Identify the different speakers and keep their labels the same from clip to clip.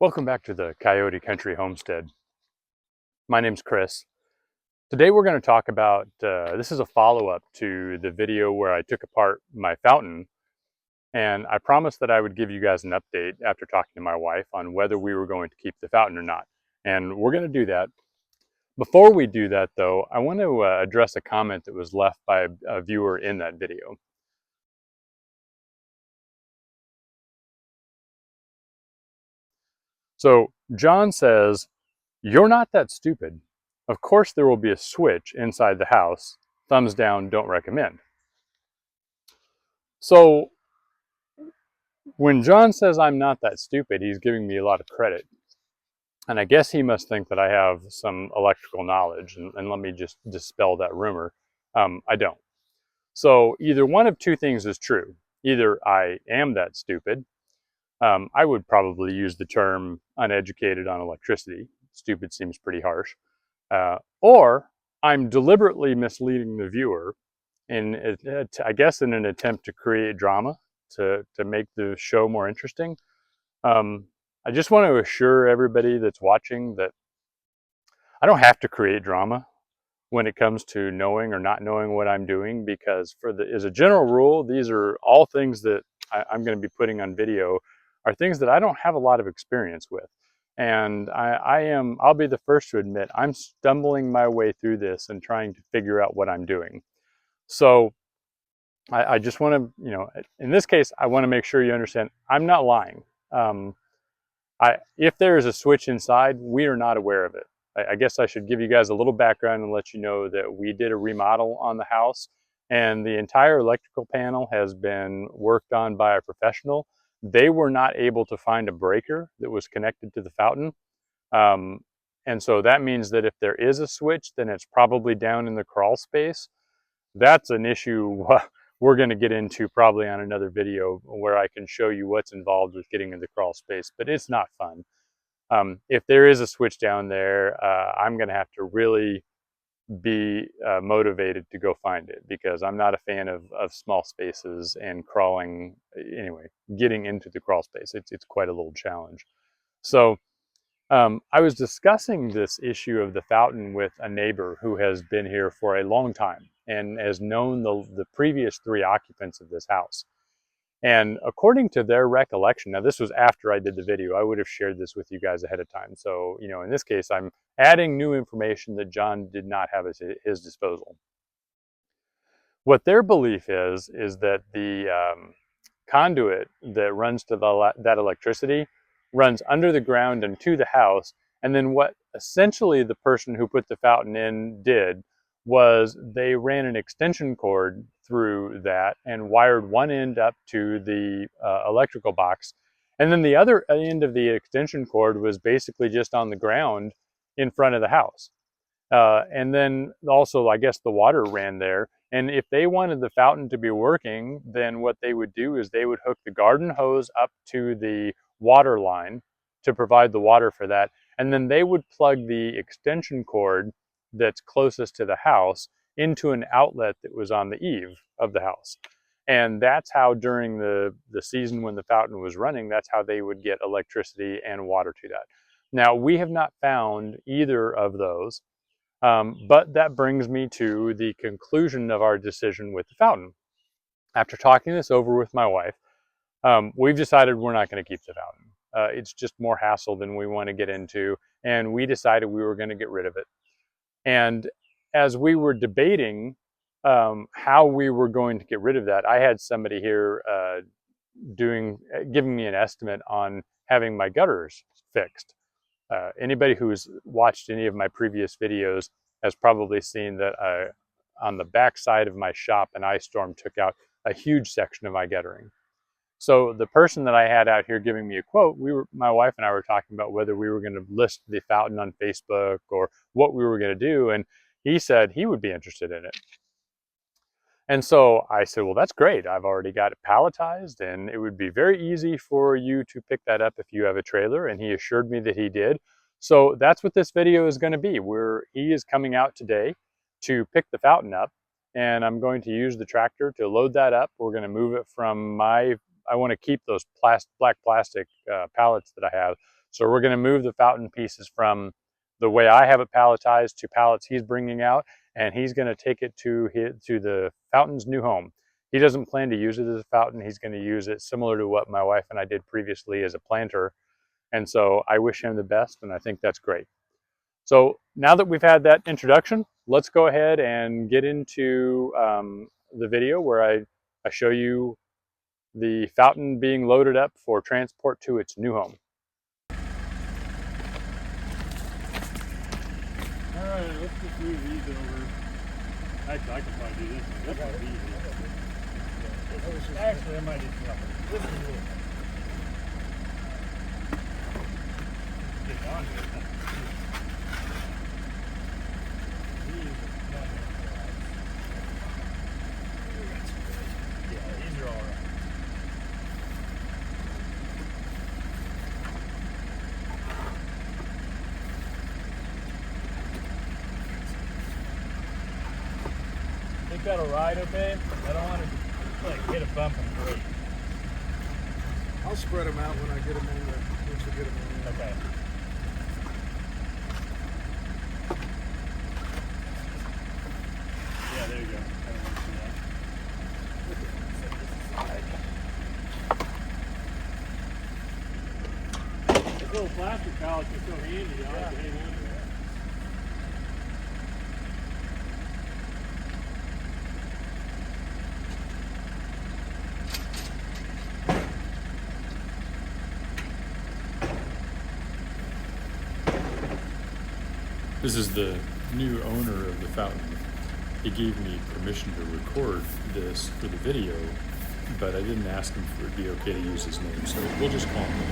Speaker 1: Welcome back to the Coyote Country Homestead. My name's Chris. Today we're going to talk about, this is a follow-up to the video where I took apart my fountain, and I promised that I would give you guys an update after talking to my wife on whether we were going to keep the fountain or not. And we're going to do that. Before we do that though, I want to address a comment that was left by a viewer in that video. So John says, "You're not that stupid. Of course there will be a switch inside the house. Thumbs down, don't recommend." So when John says I'm not that stupid, he's giving me a lot of credit. And I guess he must think that I have some electrical knowledge. And let me just dispel that rumor. I don't. So either one of two things is true. Either I am that stupid. I would probably use the term uneducated on electricity. Stupid seems pretty harsh. Or I'm deliberately misleading the viewer in, I guess, in an attempt to create drama, to make the show more interesting. I just want to assure everybody that's watching that I don't have to create drama when it comes to knowing or not knowing what I'm doing, because as a general rule, these are all things that I'm going to be putting on video are things that I don't have a lot of experience with. And I'll be the first to admit, I'm stumbling my way through this and trying to figure out what I'm doing. So I just want to, in this case, I want to make sure you understand I'm not lying. If there is a switch inside, we are not aware of it. I guess I should give you guys a little background and let you know that we did a remodel on the house, and the entire electrical panel has been worked on by a professional. They were not able to find a breaker that was connected to the fountain. And so that means that if there is a switch, then it's probably down in the crawl space. That's an issue we're going to get into probably on another video where I can show you what's involved with getting in the crawl space, but it's not fun. If there is a switch down there, I'm going to have to really be motivated to go find it, because I'm not a fan of small spaces and crawling. Anyway, getting into the crawl space, it's quite a little challenge. So I was discussing this issue of the fountain with a neighbor who has been here for a long time and has known the previous three occupants of this house. And according to their recollection, now this was after I did the video, I would have shared this with you guys ahead of time. So, in this case, I'm adding new information that John did not have at his disposal. What their belief is that the conduit that runs to that electricity runs under the ground and to the house. And then what essentially the person who put the fountain in did was they ran an extension cord through that and wired one end up to the electrical box. And then the other end of the extension cord was basically just on the ground in front of the house. And then also, I guess the water ran there. And if they wanted the fountain to be working, then what they would do is they would hook the garden hose up to the water line to provide the water for that. And then they would plug the extension cord that's closest to the house into an outlet that was on the eave of the house. And that's how, during the season when the fountain was running, that's how they would get electricity and water to that. Now, we have not found either of those. But that brings me to the conclusion of our decision with the fountain. After talking this over with my wife, we've decided we're not going to keep the fountain. It's just more hassle than we want to get into, and we decided we were going to get rid of it. And as we were debating how we were going to get rid of that, I had somebody here giving me an estimate on having my gutters fixed. Anybody who's watched any of my previous videos has probably seen that on the back side of my shop, an ice storm took out a huge section of my guttering. So the person that I had out here giving me a quote, my wife and I were talking about whether we were going to list the fountain on Facebook or what we were going to do, and he said he would be interested in it. And so I said, well, that's great. I've already got it palletized, and it would be very easy for you to pick that up if you have a trailer. And he assured me that he did. So that's what this video is going to be. He is coming out today to pick the fountain up, and I'm going to use the tractor to load that up. We're going to move it from I want to keep those black plastic pallets that I have. So we're going to move the fountain pieces from the way I have it palletized to pallets he's bringing out, and he's going to take it to the fountain's new home. He doesn't plan to use it as a fountain. He's going to use it similar to what my wife and I did previously as a planter. And so I wish him the best, and I think that's great. So now that we've had that introduction, let's go ahead and get into the video where I show you the fountain being loaded up for transport to its new home.
Speaker 2: All right, let's just move these over. Actually, I can probably do this one. This one's easy. Actually, I might just drop it. This is a little. Get on here. Yeah, these are all right. Think that'll ride okay? I don't want to like hit a bump and break.
Speaker 3: I'll spread them out when I get them in there. Once we get them in there.
Speaker 2: Okay. Yeah, there you go. I don't want to see that. These little plastic pallets are so handy. I like to hang on to that.
Speaker 4: This is the new owner of the fountain. He gave me permission to record this for the video, but I didn't ask him if it would be okay to use his name, so we'll just call him.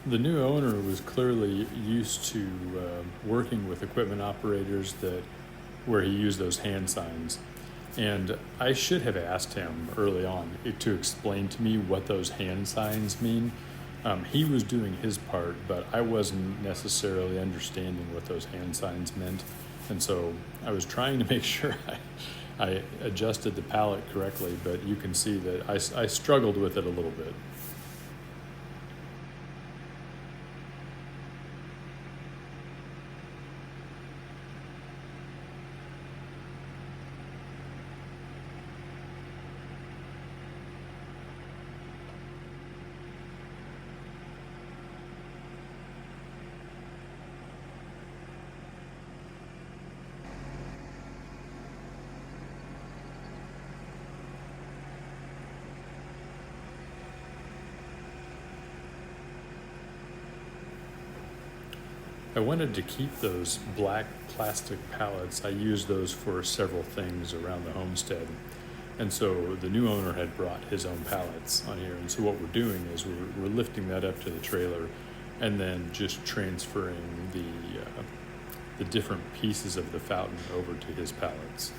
Speaker 4: The new owner was clearly used to working with equipment operators where he used those hand signs. And I should have asked him early on to explain to me what those hand signs mean. He was doing his part, but I wasn't necessarily understanding what those hand signs meant. And so I was trying to make sure I adjusted the pallet correctly, but you can see that I struggled with it a little bit. I wanted to keep those black plastic pallets. I used those for several things around the homestead. And so the new owner had brought his own pallets on here. And so what we're doing is we're lifting that up to the trailer and then just transferring the the different pieces of the fountain over to his pallets.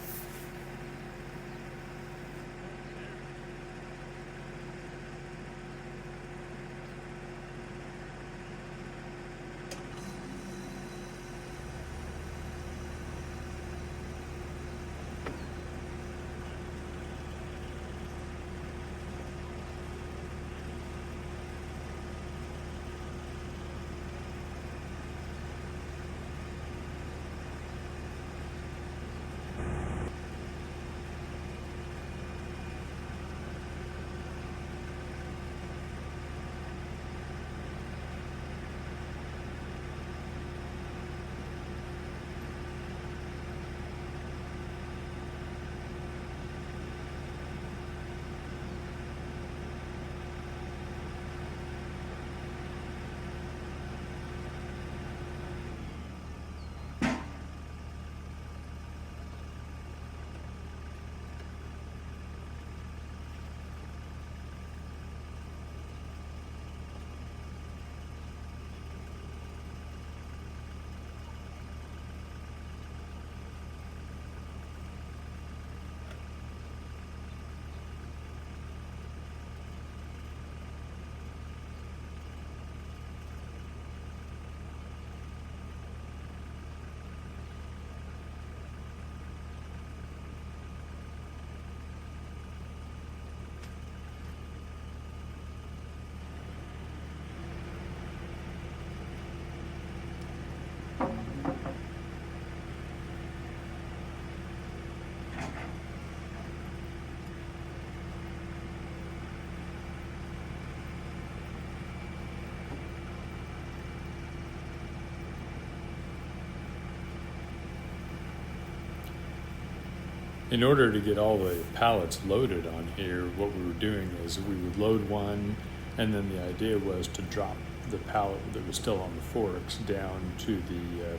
Speaker 4: In order to get all the pallets loaded on here, what we were doing is we would load one, and then the idea was to drop the pallet that was still on the forks down to the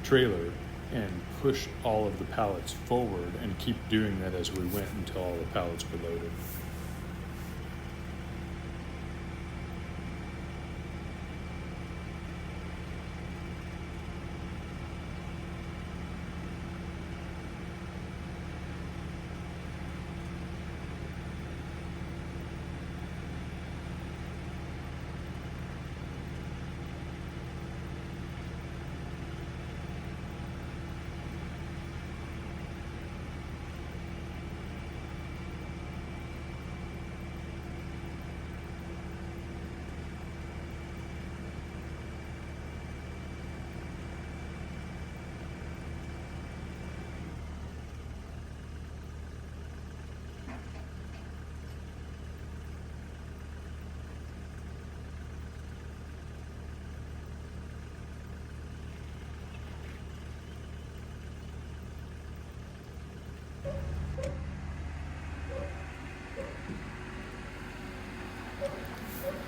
Speaker 4: trailer and push all of the pallets forward and keep doing that as we went until all the pallets were loaded.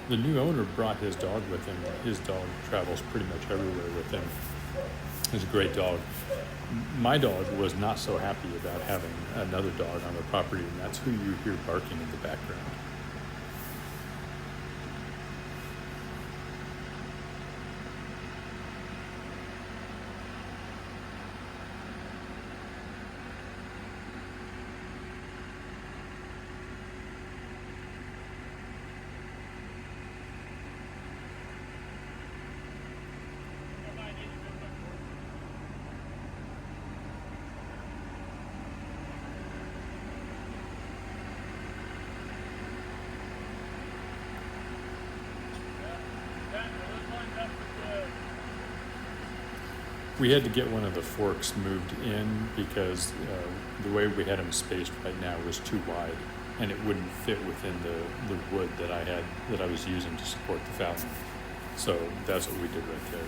Speaker 4: The new owner brought his dog with him. His dog travels pretty much everywhere with him. He's a great dog. My dog was not so happy about having another dog on the property, and that's who you hear barking in the background. We had to get one of the forks moved in because the way we had them spaced right now was too wide, and it wouldn't fit within the wood that I was using to support the fountain. So that's what we did right there.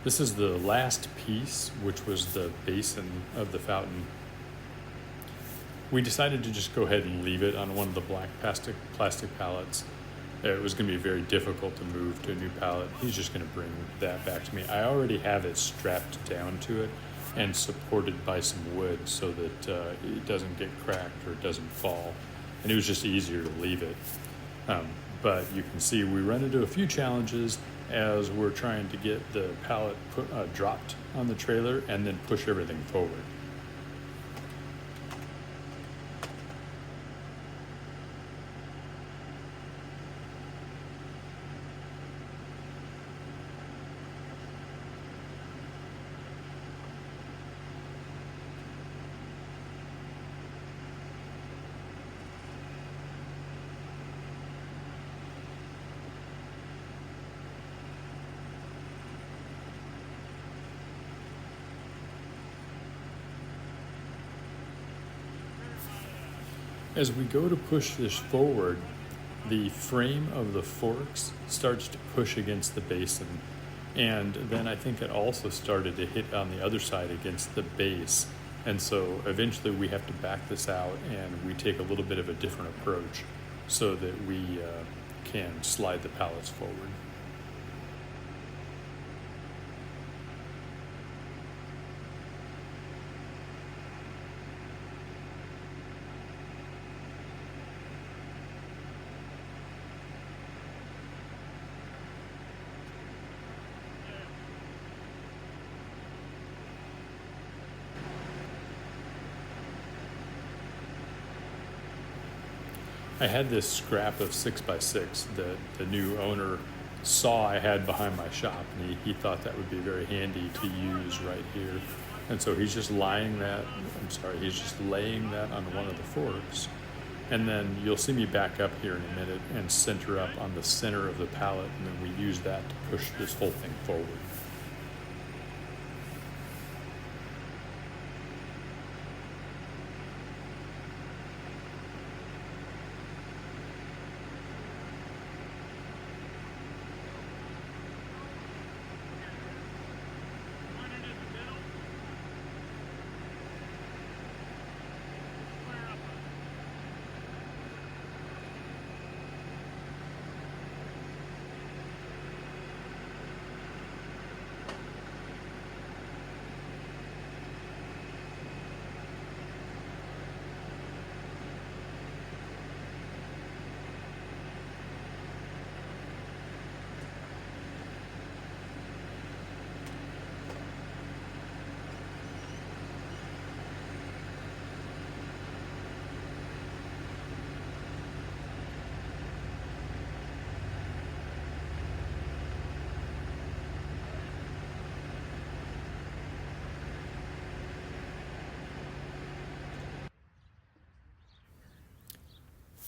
Speaker 4: This is the last piece, which was the basin of the fountain. We decided to just go ahead and leave it on one of the black plastic pallets. It was going to be very difficult to move to a new pallet. He's just going to bring that back to me. I already have it strapped down to it and supported by some wood so that it doesn't get cracked or it doesn't fall. And it was just easier to leave it. But you can see we run into a few challenges as we're trying to get the pallet dropped on the trailer and then push everything forward. As we go to push this forward, the frame of the forks starts to push against the basin. And then I think it also started to hit on the other side against the base. And so eventually we have to back this out and we take a little bit of a different approach so that we can slide the pallets forward. I had this scrap of 6x6 that the new owner saw I had behind my shop, and he thought that would be very handy to use right here. And so he's just laying that on one of the forks. And then you'll see me back up here in a minute and center up on the center of the pallet, and then we use that to push this whole thing forward.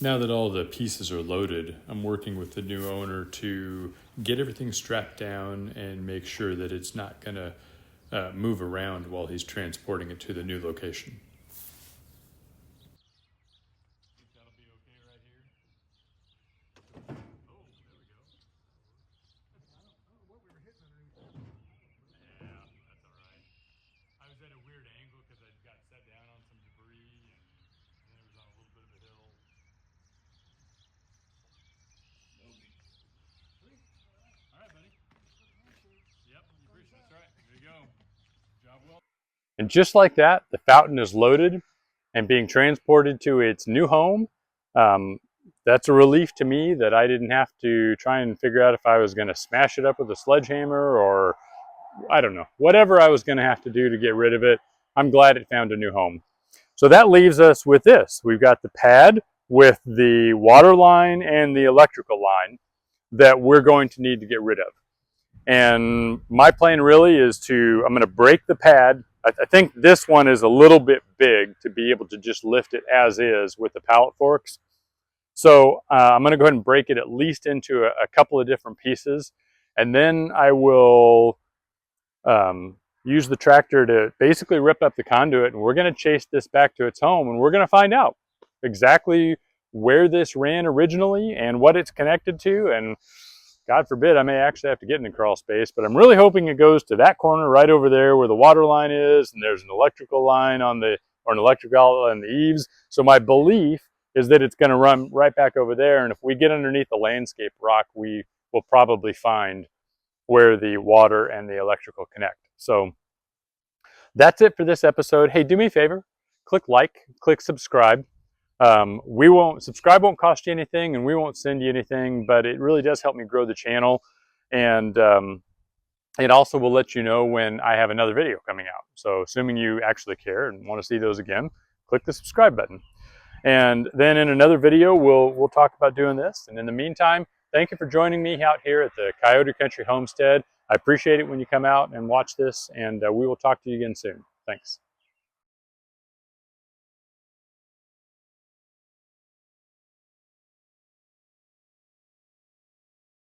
Speaker 4: Now that all the pieces are loaded, I'm working with the new owner to get everything strapped down and make sure that it's not going to move around while he's transporting it to the new location.
Speaker 2: That'll be okay right here. Oh, there we go.
Speaker 3: I don't know what we were hitting underneath.
Speaker 2: Yeah, that's all right. I was at a weird angle because I got set down on some debris and then it was on a little bit of a hill. All right, buddy. Yep, you appreciate it. That's right. There you go. Job well.
Speaker 1: And just like that, the fountain is loaded and being transported to its new home. That's a relief to me that I didn't have to try and figure out if I was going to smash it up with a sledgehammer or, I don't know, whatever I was going to have to do to get rid of it. I'm glad it found a new home. So that leaves us with this. We've got the pad with the water line and the electrical line that we're going to need to get rid of. And my plan really is I'm going to break the pad. I think this one is a little bit big to be able to just lift it as is with the pallet forks. So I'm going to go ahead and break it at least into a couple of different pieces. And then I will use the tractor to basically rip up the conduit, and we're going to chase this back to its home, and we're going to find out exactly where this ran originally and what it's connected to. And God forbid, I may actually have to get in a crawl space, but I'm really hoping it goes to that corner right over there where the water line is, and there's an electrical line on the, or an electrical outlet on the eaves. So my belief is that it's gonna run right back over there, and if we get underneath the landscape rock, we will probably find where the water and the electrical connect. So that's it for this episode. Hey, do me a favor, click like, click subscribe. Subscribe won't cost you anything, and we won't send you anything, but it really does help me grow the channel. And it also will let you know when I have another video coming out. So assuming you actually care and want to see those again, click the subscribe button. And then in another video, we'll talk about doing this. And in the meantime, thank you for joining me out here at the Coyote Country Homestead. I appreciate it when you come out and watch this, and we will talk to you again soon. Thanks.